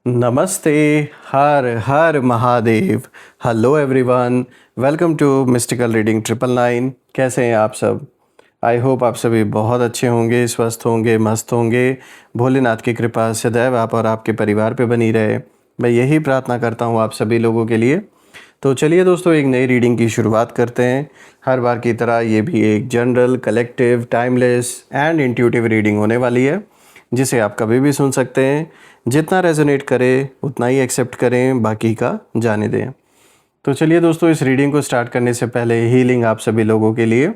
नमस्ते। हर हर Mahadev. Hello everyone, welcome to mystical reading 999। कैसे हैं आप सब? आई होप आप सभी बहुत अच्छे होंगे, स्वस्थ होंगे, मस्त होंगे। भोलेनाथ की कृपा सदैव आप और आपके परिवार पे बनी रहे, मैं यही प्रार्थना करता हूँ आप सभी लोगों के लिए। तो चलिए दोस्तों, एक नई रीडिंग की शुरुआत करते हैं। हर बार की तरह ये भी एक general, collective, timeless and intuitive reading होने वाली है, जिसे आप कभी भी सुन सकते हैं। जितना रेजोनेट करे उतना ही एक्सेप्ट करें, बाकी का जाने दें। तो चलिए दोस्तों, इस रीडिंग को स्टार्ट करने से पहले हीलिंग आप सभी लोगों के लिए।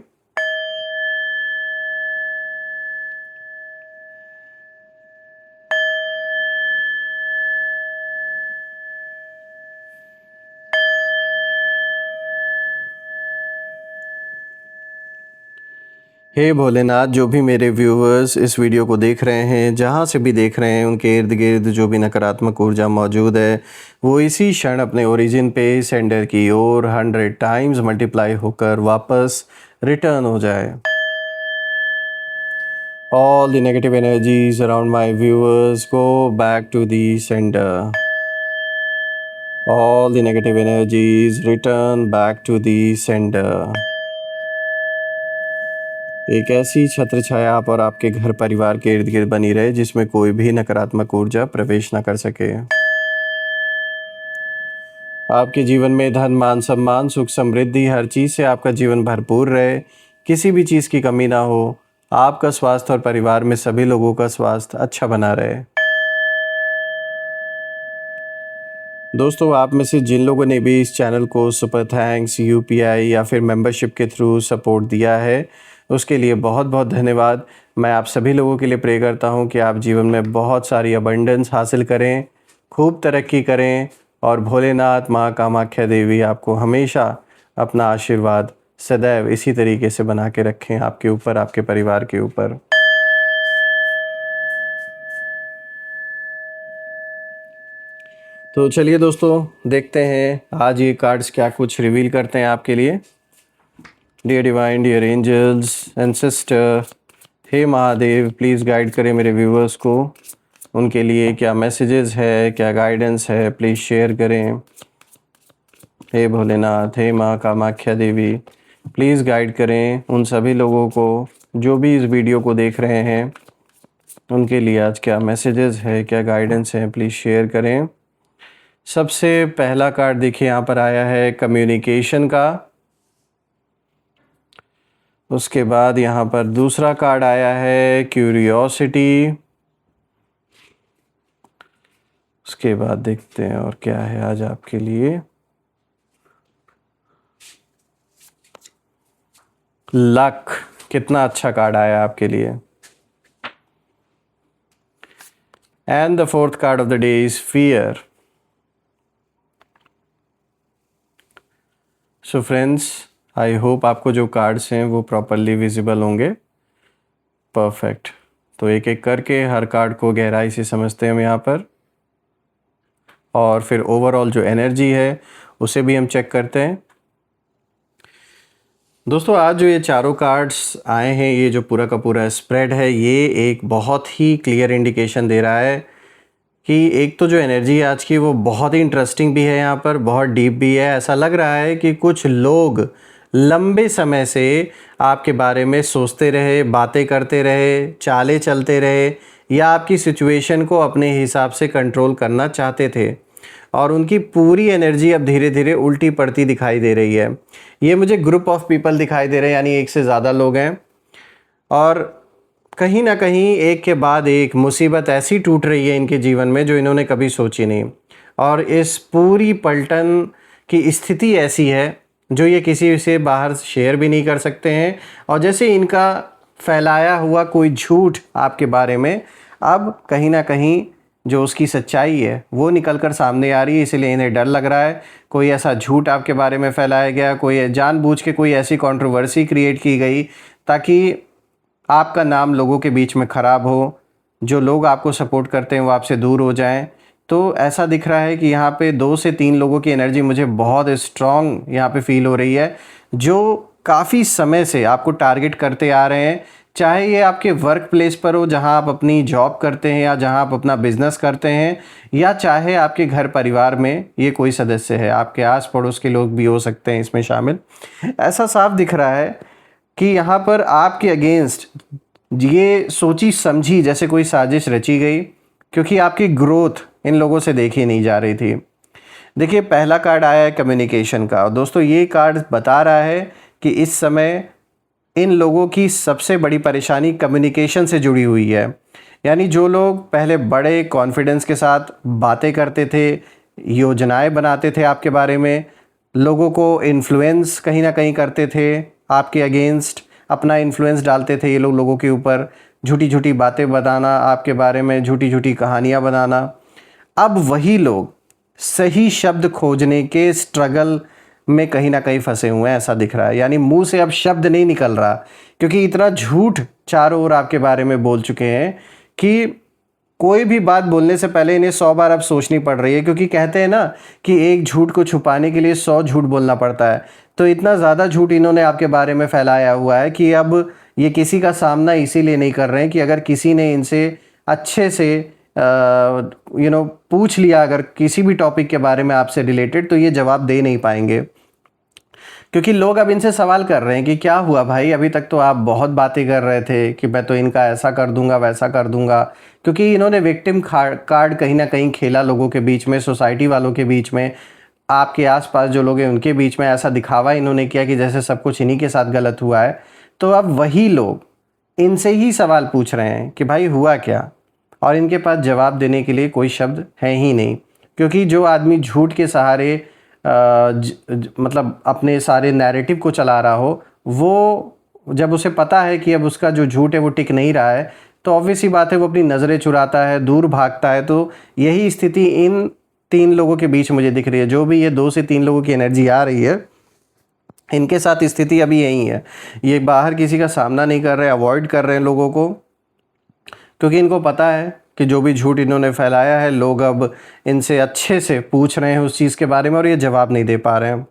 हे भोलेनाथ, जो भी मेरे व्यूअर्स इस वीडियो को देख रहे हैं, जहाँ से भी देख रहे हैं, उनके इर्द गिर्द जो भी नकारात्मक ऊर्जा मौजूद है, वो इसी क्षण अपने ओरिजिन पे सेंडर की ओर 100 टाइम्स मल्टीप्लाई होकर वापस रिटर्न हो जाए। All the negative energies around my viewers go back to the sender. All the negative energies return back to the sender. एक ऐसी छत्र छाया आप और आपके घर परिवार के इर्द गिर्द बनी रहे, जिसमें कोई भी नकारात्मक ऊर्जा प्रवेश न कर सके। आपके जीवन में धन, मान, सम्मान, सुख, समृद्धि, हर चीज़ से आपका जीवन भरपूर रहे, किसी भी चीज़ की कमी ना हो। आपका स्वास्थ्य और परिवार में सभी लोगों का स्वास्थ्य अच्छा बना रहे। दोस्तों, आप में से जिन लोगों ने भी इस चैनल को सुपर थैंक्स, यूपीआई या फिर मेंबरशिप के थ्रू सपोर्ट दिया है, उसके लिए बहुत बहुत धन्यवाद। मैं आप सभी लोगों के लिए प्रे करता हूँ कि आप जीवन में बहुत सारी अबंडेंस हासिल करें, खूब तरक्की करें, और भोलेनाथ, माँ कामाख्या देवी आपको हमेशा अपना आशीर्वाद सदैव इसी तरीके से बना के रखें, आपके ऊपर, आपके परिवार के ऊपर। तो चलिए दोस्तों, देखते हैं आज ये कार्ड्स क्या कुछ रिवील करते हैं आपके लिए। Dear divine, dear angels and sister, हे महादेव, प्लीज़ गाइड करें मेरे व्यूवर्स को। उनके लिए क्या मैसेजेस है, क्या गाइडेंस है, प्लीज़ शेयर करें। हे भोलेनाथ, हे माँ कामाख्या देवी, प्लीज़ गाइड करें उन सभी लोगों को जो भी इस वीडियो को देख रहे हैं। उनके लिए आज क्या मैसेजेस है, क्या गाइडेंस है, प्लीज़ शेयर करें। सबसे पहला कार्ड देखिए, यहाँ पर आया है कम्युनिकेशन का। उसके बाद यहाँ पर दूसरा कार्ड आया है क्यूरियोसिटी। उसके बाद देखते हैं और क्या है आज आपके लिए। लक, कितना अच्छा कार्ड आया आपके लिए। And the fourth card of the day is fear. So friends, I hope आपको जो कार्ड्स हैं वो प्रॉपरली विजिबल होंगे। परफेक्ट। तो एक एक करके हर कार्ड को गहराई से समझते हैं हम यहाँ पर, और फिर ओवरऑल जो एनर्जी है उसे भी हम चेक करते हैं। दोस्तों, आज जो ये चारों कार्ड्स आए हैं, ये जो पूरा का पूरा स्प्रेड है, ये एक बहुत ही क्लियर इंडिकेशन दे रहा है कि एक तो जो एनर्जी है आज की, वो बहुत ही इंटरेस्टिंग भी है, यहाँ पर बहुत डीप भी है। ऐसा लग रहा है कि कुछ लोग लंबे समय से आपके बारे में सोचते रहे, बातें करते रहे, चालें चलते रहे, या आपकी सिचुएशन को अपने हिसाब से कंट्रोल करना चाहते थे, और उनकी पूरी एनर्जी अब धीरे धीरे उल्टी पड़ती दिखाई दे रही है। ये मुझे ग्रुप ऑफ पीपल दिखाई दे रहे हैं, यानी एक से ज़्यादा लोग हैं, और कहीं ना कहीं एक के बाद एक मुसीबत ऐसी टूट रही है इनके जीवन में जो इन्होंने कभी सोची नहीं। और इस पूरी पलटन की स्थिति ऐसी है जो ये किसी से बाहर शेयर भी नहीं कर सकते हैं, और जैसे इनका फैलाया हुआ कोई झूठ आपके बारे में अब कहीं ना कहीं जो उसकी सच्चाई है वो निकल कर सामने आ रही है, इसलिए इन्हें डर लग रहा है। कोई ऐसा झूठ आपके बारे में फैलाया गया, कोई जानबूझ के कोई ऐसी कंट्रोवर्सी क्रिएट की गई ताकि आपका नाम लोगों के बीच में ख़राब हो, जो लोग आपको सपोर्ट करते हैं वो आपसे दूर हो जाएं। तो ऐसा दिख रहा है कि यहाँ पे 2 से 3 लोगों की एनर्जी मुझे बहुत स्ट्रॉन्ग यहाँ पे फील हो रही है, जो काफ़ी समय से आपको टारगेट करते आ रहे हैं, चाहे ये आपके वर्क प्लेस पर हो जहां आप अपनी जॉब करते हैं या जहां आप अपना बिजनेस करते हैं, या चाहे आपके घर परिवार में ये कोई सदस्य है, आपके आस पड़ोस के लोग भी हो सकते हैं इसमें शामिल। ऐसा साफ दिख रहा है कि यहाँ पर आपके अगेंस्ट ये सोची समझी जैसे कोई साजिश रची गई, क्योंकि आपकी ग्रोथ इन लोगों से देखी नहीं जा रही थी। देखिए, पहला कार्ड आया है कम्युनिकेशन का, और दोस्तों ये कार्ड बता रहा है कि इस समय इन लोगों की सबसे बड़ी परेशानी कम्युनिकेशन से जुड़ी हुई है। यानी जो लोग पहले बड़े कॉन्फिडेंस के साथ बातें करते थे, योजनाएं बनाते थे आपके बारे में, लोगों को इन्फ्लुएंस कहीं ना कहीं करते थे, आपके अगेंस्ट अपना इन्फ्लुएंस डालते थे ये लोग लोगों के ऊपर, झूठी झूठी बातें बताना आपके बारे में, झूठी झूठी कहानियाँ बनाना। अब वही लोग सही शब्द खोजने के स्ट्रगल में कहीं ना कहीं फंसे हुए हैं, ऐसा दिख रहा है। यानी मुंह से अब शब्द नहीं निकल रहा, क्योंकि इतना झूठ चारों ओर आपके बारे में बोल चुके हैं कि कोई भी बात बोलने से पहले इन्हें 100 बार अब सोचनी पड़ रही है। क्योंकि कहते हैं ना कि एक झूठ को छुपाने के लिए 100 झूठ बोलना पड़ता है। तो इतना ज़्यादा झूठ इन्होंने आपके बारे में फैलाया हुआ है कि अब ये किसी का सामना इसीलिए नहीं कर रहे हैं कि अगर किसी ने इनसे अच्छे से पूछ लिया अगर किसी भी टॉपिक के बारे में आपसे रिलेटेड, तो ये जवाब दे नहीं पाएंगे। क्योंकि लोग अब इनसे सवाल कर रहे हैं कि क्या हुआ भाई, अभी तक तो आप बहुत बातें कर रहे थे कि मैं तो इनका ऐसा कर दूंगा वैसा कर दूंगा। क्योंकि इन्होंने विक्टिम कार्ड कहीं ना कहीं खेला लोगों के बीच में, सोसाइटी वालों के बीच में, आपके आसपास जो लोग हैं उनके बीच में। ऐसा दिखावा इन्होंने किया कि जैसे सब कुछ इन्हीं के साथ गलत हुआ है। तो अब वही लोग इनसे ही सवाल पूछ रहे हैं कि भाई हुआ क्या, और इनके पास जवाब देने के लिए कोई शब्द है ही नहीं। क्योंकि जो आदमी झूठ के सहारे मतलब अपने सारे नैरेटिव को चला रहा हो, वो जब उसे पता है कि अब उसका जो झूठ है वो टिक नहीं रहा है, तो ऑब्वियस ही बात है वो अपनी नज़रें चुराता है, दूर भागता है। तो यही स्थिति इन 3 लोगों के बीच मुझे दिख रही है। जो भी ये 2 से 3 लोगों की एनर्जी आ रही है, इनके साथ स्थिति अभी यही है। ये बाहर किसी का सामना नहीं कर रहे, अवॉइड कर रहे हैं लोगों को, क्योंकि इनको पता है कि जो भी झूठ इन्होंने फैलाया है, लोग अब इनसे अच्छे से पूछ रहे हैं उस चीज़ के बारे में और ये जवाब नहीं दे पा रहे हैं।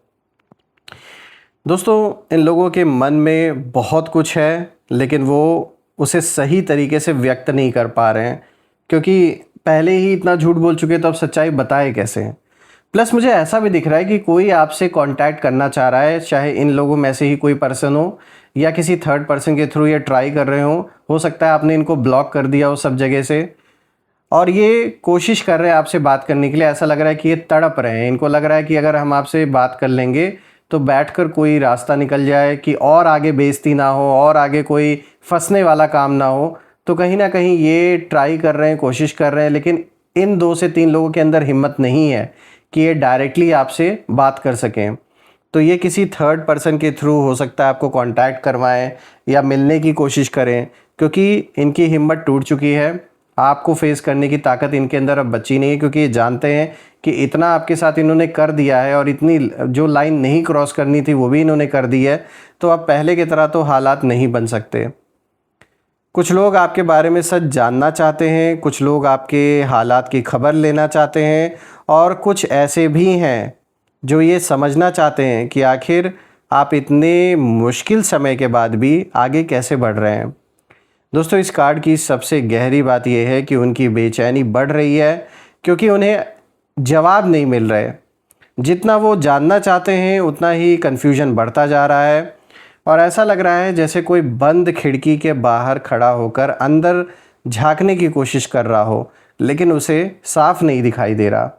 दोस्तों, इन लोगों के मन में बहुत कुछ है, लेकिन वो उसे सही तरीके से व्यक्त नहीं कर पा रहे हैं, क्योंकि पहले ही इतना झूठ बोल चुके, तो अब सच्चाई बताए कैसे। प्लस मुझे ऐसा भी दिख रहा है कि कोई आपसे कांटेक्ट करना चाह रहा है, चाहे इन लोगों में से ही कोई पर्सन हो या किसी थर्ड पर्सन के थ्रू ये ट्राई कर रहे हो सकता है आपने इनको ब्लॉक कर दिया हो सब जगह से, और ये कोशिश कर रहे हैं आपसे बात करने के लिए। ऐसा लग रहा है कि ये तड़प रहे हैं, इनको लग रहा है कि अगर हम आपसे बात कर लेंगे तो बैठकर कोई रास्ता निकल जाए, कि और आगे बेइज्जती ना हो और आगे कोई फंसने वाला काम ना हो। तो कहीं ना कहीं ये ट्राई कर रहे हैं, कोशिश कर रहे हैं, लेकिन इन 2 से 3 लोगों के अंदर हिम्मत नहीं है कि ये डायरेक्टली आपसे बात कर सकें। तो ये किसी थर्ड पर्सन के थ्रू हो सकता है आपको कांटेक्ट करवाएं या मिलने की कोशिश करें, क्योंकि इनकी हिम्मत टूट चुकी है। आपको फेस करने की ताकत इनके अंदर अब बची नहीं है, क्योंकि ये जानते हैं कि इतना आपके साथ इन्होंने कर दिया है और इतनी जो लाइन नहीं क्रॉस करनी थी वो भी इन्होंने कर दी है। तो अब पहले की तरह तो हालात नहीं बन सकते। कुछ लोग आपके बारे में सच जानना चाहते हैं, कुछ लोग आपके हालात की खबर लेना चाहते हैं, और कुछ ऐसे भी हैं जो ये समझना चाहते हैं कि आखिर आप इतने मुश्किल समय के बाद भी आगे कैसे बढ़ रहे हैं। दोस्तों, इस कार्ड की सबसे गहरी बात यह है कि उनकी बेचैनी बढ़ रही है, क्योंकि उन्हें जवाब नहीं मिल रहे। जितना वो जानना चाहते हैं उतना ही कन्फ्यूजन बढ़ता जा रहा है, और ऐसा लग रहा है जैसे कोई बंद खिड़की के बाहर खड़ा होकर अंदर झांकने की कोशिश कर रहा हो, लेकिन उसे साफ नहीं दिखाई दे रहा।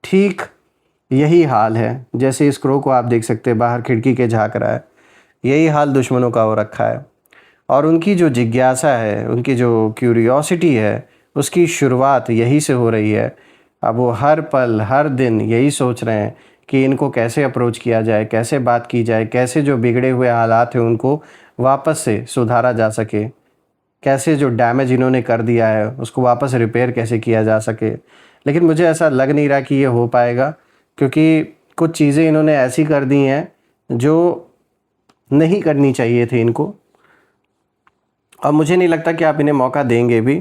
ठीक यही हाल है, जैसे इस क्रो को आप देख सकते हैं बाहर खिड़की के झांक रहा है, यही हाल दुश्मनों का हो रखा है। और उनकी जो जिज्ञासा है, उनकी जो क्यूरियोसिटी है, उसकी शुरुआत यही से हो रही है। अब वो हर पल हर दिन यही सोच रहे हैं कि इनको कैसे अप्रोच किया जाए, कैसे बात की जाए, कैसे जो बिगड़े हुए हालात हैं उनको वापस से सुधारा जा सके, कैसे जो डैमेज इन्होंने कर दिया है उसको वापस रिपेयर कैसे किया जा सके। लेकिन मुझे ऐसा लग नहीं रहा कि ये हो पाएगा, क्योंकि कुछ चीज़ें इन्होंने ऐसी कर दी हैं जो नहीं करनी चाहिए थी इनको। और मुझे नहीं लगता कि आप इन्हें मौका देंगे भी,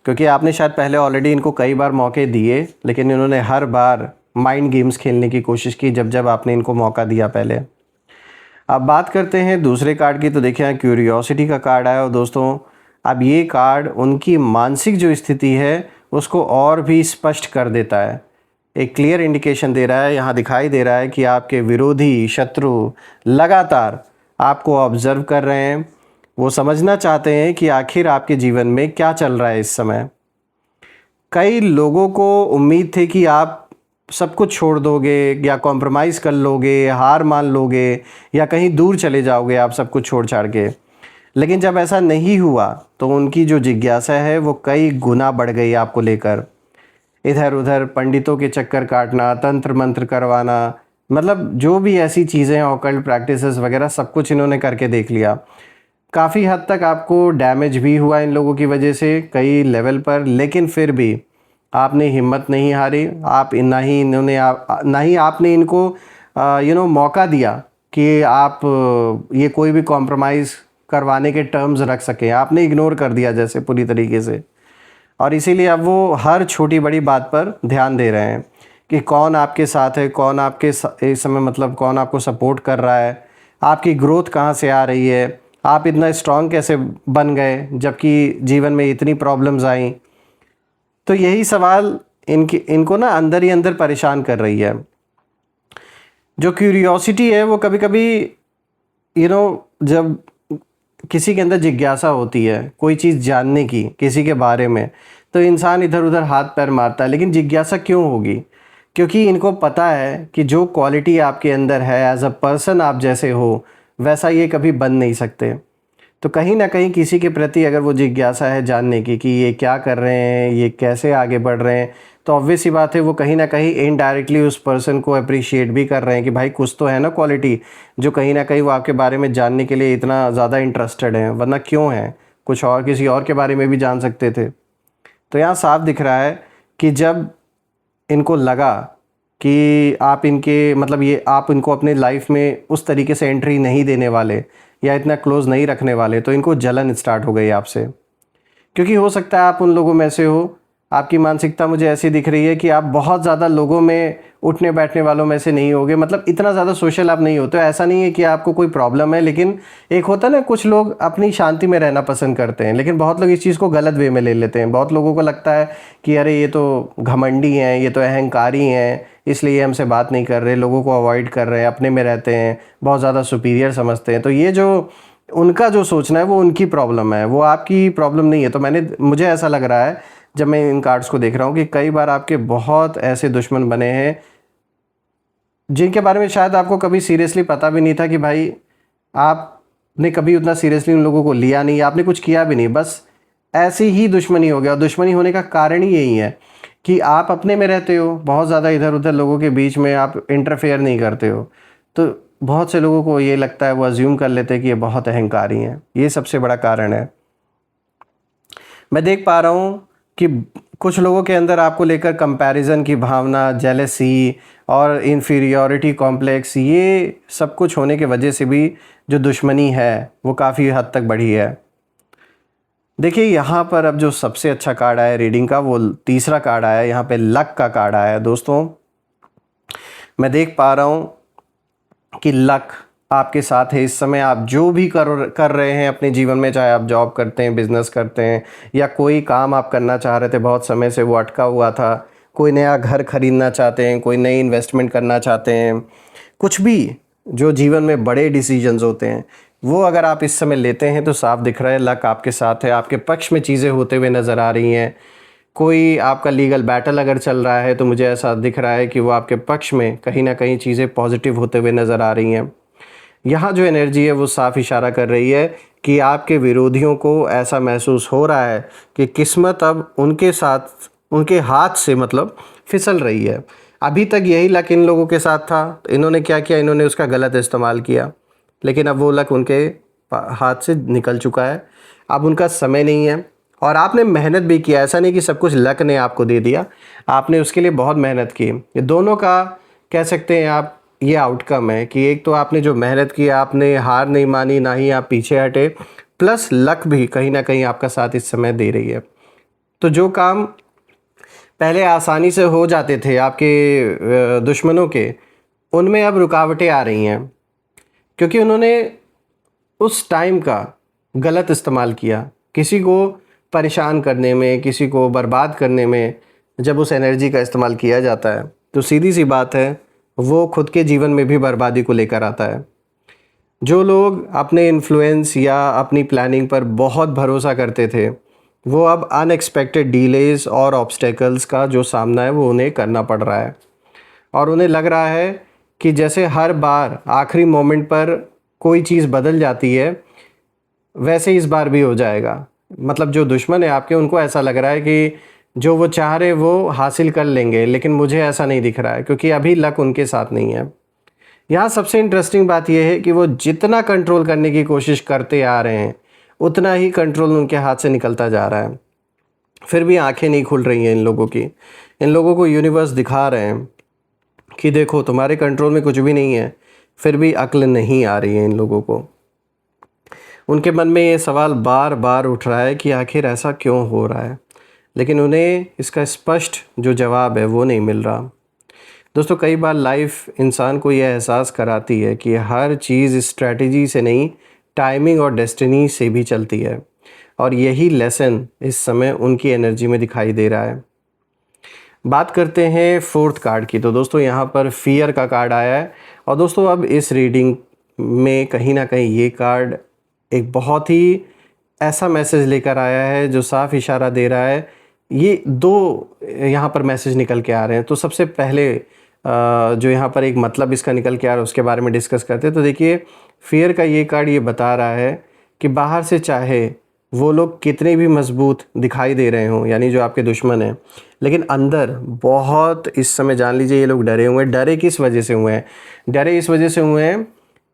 क्योंकि आपने शायद पहले ऑलरेडी इनको कई बार मौके दिए, लेकिन इन्होंने हर बार माइंड गेम्स खेलने की कोशिश की जब जब आपने इनको मौका दिया पहले। अब बात करते हैं दूसरे कार्ड की। तो देखिए, क्यूरियोसिटी का कार्ड आया, और दोस्तों अब ये कार्ड उनकी मानसिक जो स्थिति है उसको और भी स्पष्ट कर देता है, एक क्लियर इंडिकेशन दे रहा है। यहाँ दिखाई दे रहा है कि आपके विरोधी शत्रु लगातार आपको ऑब्जर्व कर रहे हैं, वो समझना चाहते हैं कि आखिर आपके जीवन में क्या चल रहा है इस समय। कई लोगों को उम्मीद थी कि आप सब कुछ छोड़ दोगे या कॉम्प्रोमाइज़ कर लोगे, हार मान लोगे या कहीं दूर चले जाओगे आप सब कुछ छोड़ छाड़ के। लेकिन जब ऐसा नहीं हुआ तो उनकी जो जिज्ञासा है वो कई गुना बढ़ गई आपको लेकर। इधर उधर पंडितों के चक्कर काटना, तंत्र मंत्र करवाना, मतलब जो भी ऐसी चीज़ें हैं ऑकल्ट प्रैक्टिसेस वगैरह सब कुछ इन्होंने करके देख लिया। काफ़ी हद तक आपको डैमेज भी हुआ इन लोगों की वजह से कई लेवल पर, लेकिन फिर भी आपने हिम्मत नहीं हारी। आप ना ही आपने इनको मौका दिया कि आप ये कोई भी कॉम्प्रोमाइज़ करवाने के टर्म्स रख सकें। आपने इग्नोर कर दिया जैसे पूरी तरीके से, और इसीलिए अब वो हर छोटी बड़ी बात पर ध्यान दे रहे हैं कि कौन आपके साथ है, कौन आपके इस समय मतलब कौन आपको सपोर्ट कर रहा है, आपकी ग्रोथ कहाँ से आ रही है, आप इतना स्ट्रांग कैसे बन गए जबकि जीवन में इतनी प्रॉब्लम्स आई। तो यही सवाल इनको ना अंदर ही अंदर परेशान कर रही है। जो क्यूरियोसिटी है वो कभी कभी जब किसी के अंदर जिज्ञासा होती है कोई चीज़ जानने की किसी के बारे में, तो इंसान इधर उधर हाथ पैर मारता है। लेकिन जिज्ञासा क्यों होगी? क्योंकि इनको पता है कि जो क्वालिटी आपके अंदर है एज अ पर्सन, आप जैसे हो वैसा ये कभी बन नहीं सकते। तो कहीं ना कहीं किसी के प्रति अगर वो जिज्ञासा है जानने की कि ये क्या कर रहे हैं, ये कैसे आगे बढ़ रहे हैं, तो ऑब्वियस सी बात है वो कहीं ना कहीं इनडायरेक्टली उस पर्सन को अप्रिशिएट भी कर रहे हैं कि भाई कुछ तो है ना क्वालिटी जो कहीं ना कहीं वो आपके बारे में जानने के लिए इतना ज़्यादा इंटरेस्टेड है। वरना क्यों है, कुछ और किसी और के बारे में भी जान सकते थे। तो यहाँ साफ दिख रहा है कि जब इनको लगा कि आप इनके मतलब ये आप इनको अपने लाइफ में उस तरीके से एंट्री नहीं देने वाले या इतना क्लोज़ नहीं रखने वाले, तो इनको जलन स्टार्ट हो गई आपसे। क्योंकि हो सकता है आप उन लोगों में से हो, आपकी मानसिकता मुझे ऐसी दिख रही है कि आप बहुत ज़्यादा लोगों में उठने बैठने वालों में से नहीं होगे, मतलब इतना ज़्यादा सोशल आप नहीं होते। ऐसा नहीं है कि आपको कोई प्रॉब्लम है, लेकिन एक होता है ना कुछ लोग अपनी शांति में रहना पसंद करते हैं, लेकिन बहुत लोग इस चीज़ को गलत वे में ले लेते हैं। बहुत लोगों को लगता है कि अरे ये तो घमंडी हैं, ये तो अहंकारी हैं, इसलिए हमसे बात नहीं कर रहे, लोगों को अवॉइड कर रहे हैं, अपने में रहते हैं, बहुत ज़्यादा सुपीरियर समझते हैं। तो ये जो उनका जो सोचना है वो उनकी प्रॉब्लम है, वो आपकी प्रॉब्लम नहीं है। तो मुझे ऐसा लग रहा है जब मैं इन कार्ड्स को देख रहा हूँ कि कई बार आपके बहुत ऐसे दुश्मन बने हैं जिनके बारे में शायद आपको कभी सीरियसली पता भी नहीं था कि भाई आपने कभी उतना सीरियसली उन लोगों को लिया नहीं, आपने कुछ किया भी नहीं, बस ऐसी ही दुश्मनी हो गया। और दुश्मनी होने का कारण ही यही है कि आप अपने में रहते हो, बहुत ज़्यादा इधर उधर लोगों के बीच में आप इंटरफेयर नहीं करते हो। तो बहुत से लोगों को ये लगता है, वो अज्यूम कर लेते हैं कि ये बहुत अहंकारी हैं। ये सबसे बड़ा कारण है। मैं देख पा रहा हूँ कि कुछ लोगों के अंदर आपको लेकर कंपैरिजन की भावना, जेलसी और इन्फीरियॉरिटी कॉम्प्लेक्स, ये सब कुछ होने के वजह से भी जो दुश्मनी है वो काफ़ी हद तक बढ़ी है। देखिए यहाँ पर अब जो सबसे अच्छा कार्ड आया रीडिंग का, वो तीसरा कार्ड आया, यहाँ पे लक का कार्ड आया है। दोस्तों मैं देख पा रहा हूँ कि लक आपके साथ है इस समय। आप जो भी कर रहे हैं अपने जीवन में, चाहे आप जॉब करते हैं, बिजनेस करते हैं, या कोई काम आप करना चाह रहे थे बहुत समय से वो अटका हुआ था, कोई नया घर खरीदना चाहते हैं, कोई नई इन्वेस्टमेंट करना चाहते हैं, कुछ भी जो जीवन में बड़े डिसीजंस होते हैं वो अगर आप इस समय लेते हैं तो साफ दिख रहा है लक आपके साथ है। आपके पक्ष में चीज़ें होते हुए नज़र आ रही हैं। कोई आपका लीगल बैटल अगर चल रहा है तो मुझे ऐसा दिख रहा है कि वो आपके पक्ष में कहीं ना कहीं चीज़ें पॉजिटिव होते हुए नज़र आ रही हैं। यहाँ जो एनर्जी है वो साफ इशारा कर रही है कि आपके विरोधियों को ऐसा महसूस हो रहा है कि किस्मत अब उनके साथ, उनके हाथ से मतलब फिसल रही है। अभी तक यही लक इन लोगों के साथ था, तो इन्होंने क्या किया, इन्होंने उसका गलत इस्तेमाल किया, लेकिन अब वो लक उनके हाथ से निकल चुका है। अब उनका समय नहीं है और आपने मेहनत भी किया। ऐसा नहीं कि सब कुछ लक ने आपको दे दिया, आपने उसके लिए बहुत मेहनत की। ये दोनों का कह सकते हैं आप, ये आउटकम है कि एक तो आपने जो मेहनत की, आपने हार नहीं मानी, ना ही आप पीछे हटे, प्लस लक भी कहीं ना कहीं आपका साथ इस समय दे रही है। तो जो काम पहले आसानी से हो जाते थे आपके दुश्मनों के, उनमें अब रुकावटें आ रही हैं क्योंकि उन्होंने उस टाइम का गलत इस्तेमाल किया किसी को परेशान करने में, किसी को बर्बाद करने में जब उस एनर्जी का इस्तेमाल किया जाता है तो सीधी सी बात है वो खुद के जीवन में भी बर्बादी को लेकर आता है। जो लोग अपने इन्फ्लुएंस या अपनी प्लानिंग पर बहुत भरोसा करते थे वो अब अनएक्सपेक्टेड डीलेज और ऑब्स्टेकल्स का जो सामना है वो उन्हें करना पड़ रहा है, और उन्हें लग रहा है कि जैसे हर बार आखिरी मोमेंट पर कोई चीज़ बदल जाती है वैसे इस बार भी हो जाएगा। मतलब जो दुश्मन है आपके उनको ऐसा लग रहा है कि जो वो चाह रहे वो हासिल कर लेंगे, लेकिन मुझे ऐसा नहीं दिख रहा है क्योंकि अभी लक उनके साथ नहीं है। यहाँ सबसे इंटरेस्टिंग बात यह है कि वो जितना कंट्रोल करने की कोशिश करते आ रहे हैं उतना ही कंट्रोल उनके हाथ से निकलता जा रहा है। फिर भी आंखें नहीं खुल रही हैं इन लोगों की। इन लोगों को यूनिवर्स दिखा रहे हैं कि देखो तुम्हारे कंट्रोल में कुछ भी नहीं है, फिर भी अक्ल नहीं आ रही है इन लोगों को। उनके मन में ये सवाल बार बार उठ रहा है कि आखिर ऐसा क्यों हो रहा है, लेकिन उन्हें इसका स्पष्ट जो जवाब है वो नहीं मिल रहा। दोस्तों कई बार लाइफ इंसान को यह एहसास कराती है कि हर चीज़ स्ट्रैटेजी से नहीं, टाइमिंग और डेस्टिनी से भी चलती है, और यही लेसन इस समय उनकी एनर्जी में दिखाई दे रहा है। बात करते हैं फोर्थ कार्ड की। तो दोस्तों यहाँ पर फियर का कार्ड आया है, और दोस्तों अब इस रीडिंग में कहीं ना कहीं ये कार्ड एक बहुत ही ऐसा मैसेज लेकर आया है जो साफ इशारा दे रहा है। ये दो यहाँ पर मैसेज निकल के आ रहे हैं। तो सबसे पहले जो यहाँ पर एक मतलब इसका निकल के आ रहा है उसके बारे में डिस्कस करते हैं। तो देखिए फियर का ये कार्ड ये बता रहा है कि बाहर से चाहे वो लोग कितने भी मजबूत दिखाई दे रहे हों, यानी जो आपके दुश्मन हैं, लेकिन अंदर बहुत इस समय जान लीजिए ये लोग डरे हुए हैं। डरे किस वजह से हुए हैं? डरे इस वजह से हुए हैं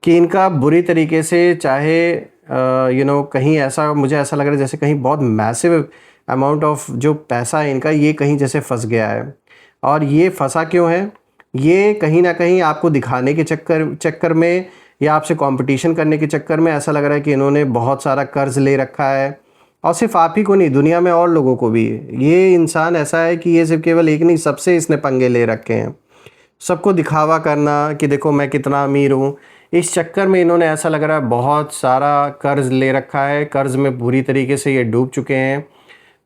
कि इनका बुरी तरीके से चाहे कहीं ऐसा, मुझे ऐसा लग रहा है जैसे कहीं बहुत मैसिव अमाउंट ऑफ जो पैसा है इनका ये कहीं जैसे फंस गया है। और ये फंसा क्यों है? ये कहीं ना कहीं आपको दिखाने के चक्कर में या आपसे कंपटीशन करने के चक्कर में ऐसा लग रहा है कि इन्होंने बहुत सारा कर्ज ले रखा है, और सिर्फ आप ही को नहीं दुनिया में और लोगों को भी। ये इंसान ऐसा है कि ये सिर्फ केवल एक नहीं, सबसे इसने पंगे ले रखे हैं। सबको दिखावा करना कि देखो मैं कितना अमीर हूँ, इस चक्कर में इन्होंने ऐसा लग रहा है बहुत सारा कर्ज ले रखा है। कर्ज में बुरी तरीके से ये डूब चुके हैं,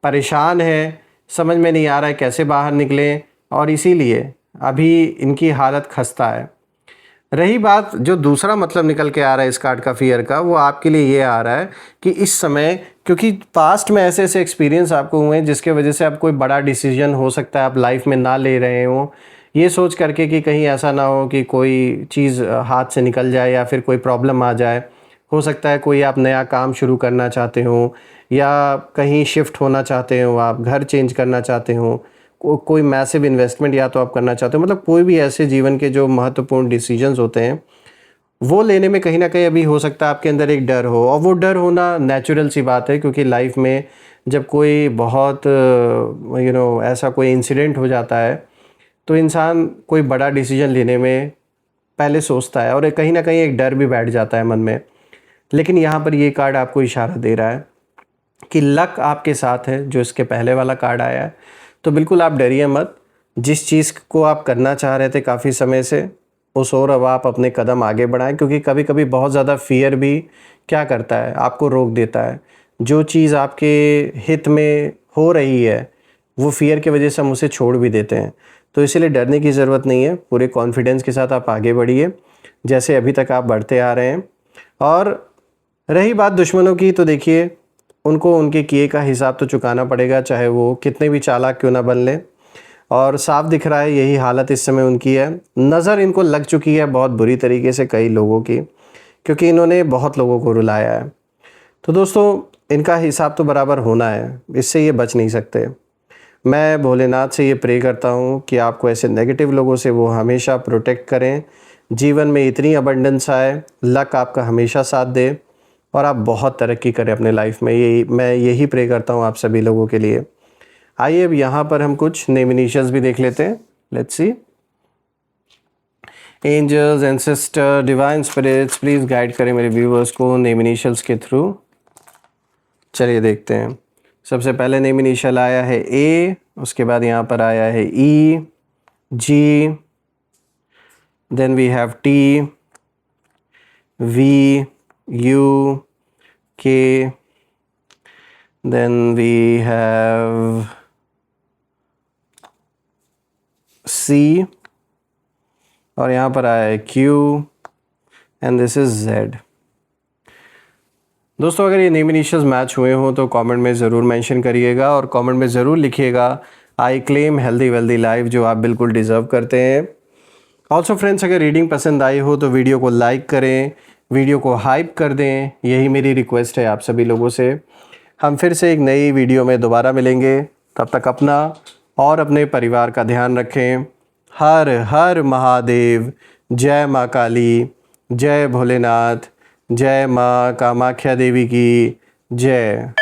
परेशान है, समझ में नहीं आ रहा है कैसे बाहर निकलें, और इसीलिए अभी इनकी हालत खस्ता है। रही बात जो दूसरा मतलब निकल के आ रहा है इस कार्ड का फियर का, वो आपके लिए ये आ रहा है कि इस समय, क्योंकि पास्ट में ऐसे ऐसे एक्सपीरियंस आपको हुए हैं जिसके वजह से आप कोई बड़ा डिसीजन हो सकता है आप लाइफ में ना ले रहे हो, ये सोच करके कि कहीं ऐसा ना हो कि कोई चीज़ हाथ से निकल जाए या फिर कोई प्रॉब्लम आ जाए। हो सकता है कोई आप नया काम शुरू करना चाहते हो, या कहीं शिफ्ट होना चाहते हो, आप घर चेंज करना चाहते हो, कोई मैसिव इन्वेस्टमेंट या तो आप करना चाहते हो। मतलब कोई भी ऐसे जीवन के जो महत्वपूर्ण डिसीजंस होते हैं वो लेने में कहीं ना कहीं अभी हो सकता है आपके अंदर एक डर हो, और वो डर होना नेचुरल सी बात है क्योंकि लाइफ में जब कोई बहुत ऐसा कोई इंसिडेंट हो जाता है तो इंसान कोई बड़ा डिसीजन लेने में पहले सोचता है, और कहीं ना कहीं एक डर भी बैठ जाता है मन में। लेकिन यहाँ पर ये कार्ड आपको इशारा दे रहा है कि लक आपके साथ है, जो इसके पहले वाला कार्ड आया है। तो बिल्कुल आप डरिए मत। जिस चीज़ को आप करना चाह रहे थे काफ़ी समय से उस ओर अब आप अपने कदम आगे बढ़ाएं, क्योंकि कभी कभी बहुत ज़्यादा फियर भी क्या करता है, आपको रोक देता है। जो चीज़ आपके हित में हो रही है वो फियर की वजह से हम उसे छोड़ भी देते हैं। तो इसीलिए डरने की ज़रूरत नहीं है, पूरे कॉन्फिडेंस के साथ आप आगे बढ़िए जैसे अभी तक आप बढ़ते आ रहे हैं। और रही बात दुश्मनों की, तो देखिए उनको उनके किए का हिसाब तो चुकाना पड़ेगा, चाहे वो कितने भी चालाक क्यों ना बन ले। और साफ दिख रहा है यही हालत इस समय उनकी है। नज़र इनको लग चुकी है बहुत बुरी तरीके से कई लोगों की, क्योंकि इन्होंने बहुत लोगों को रुलाया है। तो दोस्तों इनका हिसाब तो बराबर होना है, इससे ये बच नहीं सकते। मैं भोलेनाथ से ये प्रे करता हूँ कि आपको ऐसे नेगेटिव लोगों से वो हमेशा प्रोटेक्ट करें, जीवन में इतनी अबंडेंस आए, लक आपका हमेशा साथ दे, और आप बहुत तरक्की करें अपने लाइफ में। मैं यही प्रे करता हूँ आप सभी लोगों के लिए। आइए अब यहाँ पर हम कुछ नेम इनिशियल्स भी देख लेते हैं। Let's see. Angels, ancestor, divine spirits, please guide करें मेरे व्यूवर्स को नेम इनिशियल्स के थ्रू। चलिए देखते हैं। सबसे पहले नेम इनिशियल आया है ए, उसके बाद यहाँ पर आया है E, G, then we have T, V, U, K, then we have C और यहाँ पर आया है Q and this is Z। दोस्तों अगर ये नेम इनिशियल्स मैच हुए हों तो कमेंट में ज़रूर मेंशन करिएगा और कमेंट में ज़रूर लिखिएगा I claim healthy wealthy life, जो आप बिल्कुल डिज़र्व करते हैं। ऑल्सो फ्रेंड्स, अगर रीडिंग पसंद आई हो तो वीडियो को लाइक करें, वीडियो को हाइप कर दें, यही मेरी रिक्वेस्ट है आप सभी लोगों से। हम फिर से एक नई वीडियो में दोबारा मिलेंगे, तब तक अपना और अपने परिवार का ध्यान रखें। हर हर महादेव। जय माँ काली, जय भोलेनाथ, जय माँ कामाख्या देवी की जय।